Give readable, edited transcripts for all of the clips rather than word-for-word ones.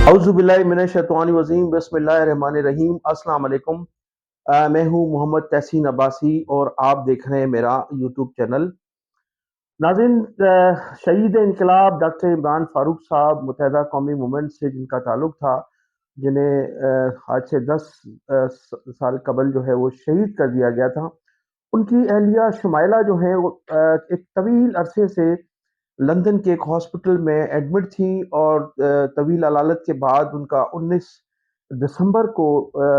اعوذ باللہ من الشیطان الرجیم، بسم اللہ الرحمن الرحیم۔ السلام علیکم۔ میں ہوں محمد تحسین عباسی اور آپ دیکھ رہے ہیں میرا یوٹیوب چینل۔ ناظرین، شہید انقلاب ڈاکٹر عمران فاروق صاحب متحدہ قومی موومنٹ سے جن کا تعلق تھا، جنہیں آج سے 10 سال قبل جو ہے وہ شہید کر دیا گیا تھا، ان کی اہلیہ شمائلہ جو ہیں وہ ایک طویل عرصے سے لندن کے ایک ہاسپٹل میں ایڈمٹ تھی، اور طویل علالت کے بعد ان کا 19 دسمبر کو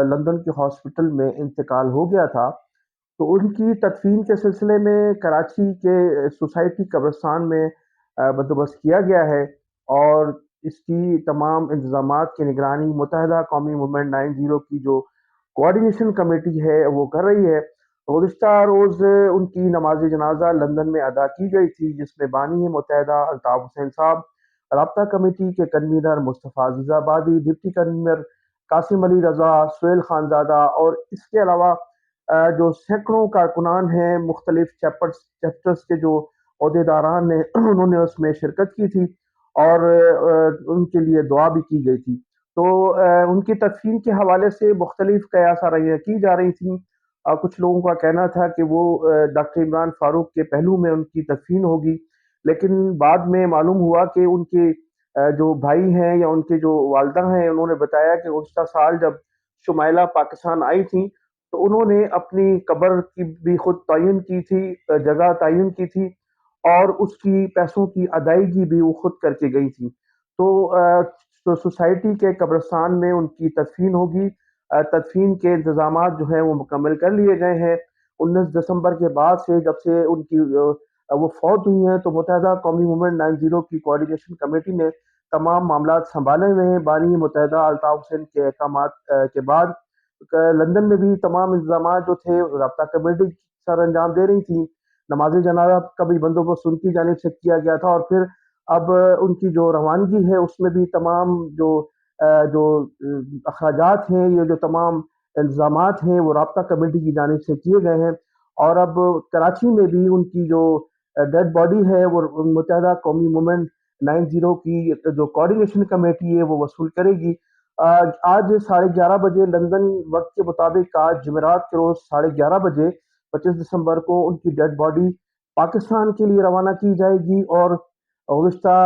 لندن کے ہاسپٹل میں انتقال ہو گیا تھا۔ تو ان کی تدفین کے سلسلے میں کراچی کے سوسائٹی قبرستان میں بندوبست کیا گیا ہے، اور اس کی تمام انتظامات کی نگرانی متحدہ قومی موومنٹ 90 کی جو کوآرڈینیشن کمیٹی ہے وہ کر رہی ہے۔ گزشتہ روز ان کی نماز جنازہ لندن میں ادا کی گئی تھی، جس میں بانی متحدہ الطاف حسین صاحب، رابطہ کمیٹی کے کنوینر مصطفیٰ عزیز آبادی، ڈپٹی کنوینر قاسم علی رضا، سہیل خانزادہ، اور اس کے علاوہ جو سینکڑوں کارکنان ہیں مختلف چیپٹرز کے جو عہدیداران ہیں، انہوں نے اس میں شرکت کی تھی، اور ان کے لیے دعا بھی کی گئی تھی۔ تو ان کی تدفین کے حوالے سے مختلف قیاس آرائیاں کی جا رہی تھیں۔ کچھ لوگوں کا کہنا تھا کہ وہ ڈاکٹر عمران فاروق کے پہلو میں ان کی تدفین ہوگی، لیکن بعد میں معلوم ہوا کہ ان کے جو بھائی ہیں یا ان کے جو والدہ ہیں، انہوں نے بتایا کہ گزشتہ سال جب شمائلہ پاکستان آئی تھیں تو انہوں نے اپنی قبر کی بھی خود تعین کی تھی، جگہ تعین کی تھی، اور اس کی پیسوں کی ادائیگی بھی وہ خود کر کے گئی تھی۔ تو سوسائٹی کے قبرستان میں ان کی تدفین ہوگی۔ تدفین کے انتظامات جو ہیں وہ مکمل کر لیے گئے ہیں۔ 19 دسمبر کے بعد سے جب سے ان کی وہ فوت ہوئی ہیں، تو متحدہ قومی موومنٹ 90 کی کوآرڈینیشن کمیٹی نے تمام معاملات سنبھالے ہوئے ہیں۔ بانی متحدہ الطاف حسین کے احکامات کے بعد لندن میں بھی تمام انتظامات جو تھے رابطہ کمیٹی سر انجام دے رہی تھی۔ نماز جنازہ کا بھی بندوبست ان کی جانب سے کیا گیا تھا، اور پھر اب ان کی جو روانگی ہے اس میں بھی تمام جو اخراجات ہیں، یہ جو تمام انتظامات ہیں وہ رابطہ کمیٹی کی جانب سے کیے گئے ہیں۔ اور اب کراچی میں بھی ان کی جو ڈیڈ باڈی ہے وہ متحدہ قومی موومنٹ 90 کی جو کوآرڈینیشن کمیٹی ہے وہ وصول کرے گی۔ آج 11:30 بجے لندن وقت کے مطابق، آج جمعرات کے روز 11:30 بجے 25 دسمبر کو ان کی ڈیڈ باڈی پاکستان کے لیے روانہ کی جائے گی، اور گزشتہ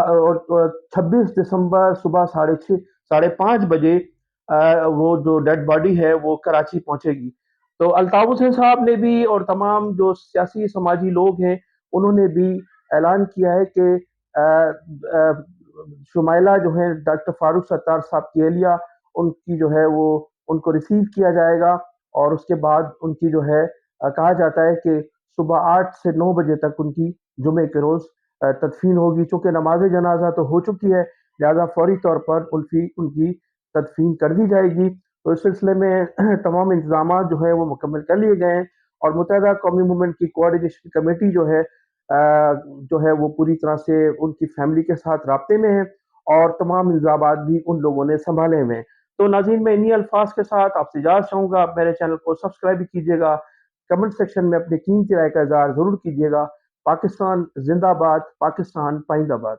26 دسمبر صبح 5:30 بجے وہ جو ڈیڈ باڈی ہے وہ کراچی پہنچے گی۔ تو الطاف حسین صاحب نے بھی اور تمام جو سیاسی سماجی لوگ ہیں انہوں نے بھی اعلان کیا ہے کہ شمائلہ جو ہیں ڈاکٹر فاروق ستار صاحب کی اہلیہ، ان کی جو ہے وہ ان کو ریسیو کیا جائے گا، اور اس کے بعد ان کی جو ہے کہا جاتا ہے کہ صبح 8 سے 9 بجے تک ان کی جمعے کے روز تدفین ہوگی۔ چونکہ نماز جنازہ تو ہو چکی ہے، لہذا فوری طور پر ان کی تدفین کر دی جائے گی۔ تو اس سلسلے میں تمام انتظامات جو ہیں وہ مکمل کر لیے گئے ہیں، اور متحدہ قومی موومنٹ کی کوآرڈینیشن کمیٹی جو ہے وہ پوری طرح سے ان کی فیملی کے ساتھ رابطے میں ہے، اور تمام انتظامات بھی ان لوگوں نے سنبھالے ہوئے ہیں۔ تو ناظرین، میں انہی الفاظ کے ساتھ آپ سے اجازت چاہوں گا۔ آپ میرے چینل کو سبسکرائب بھی کیجیے گا، کمنٹ سیکشن میں اپنی قیمتی رائے کا اظہار ضرور کیجیے گا۔ پاکستان زندہ باد، پاکستان پائندہ باد۔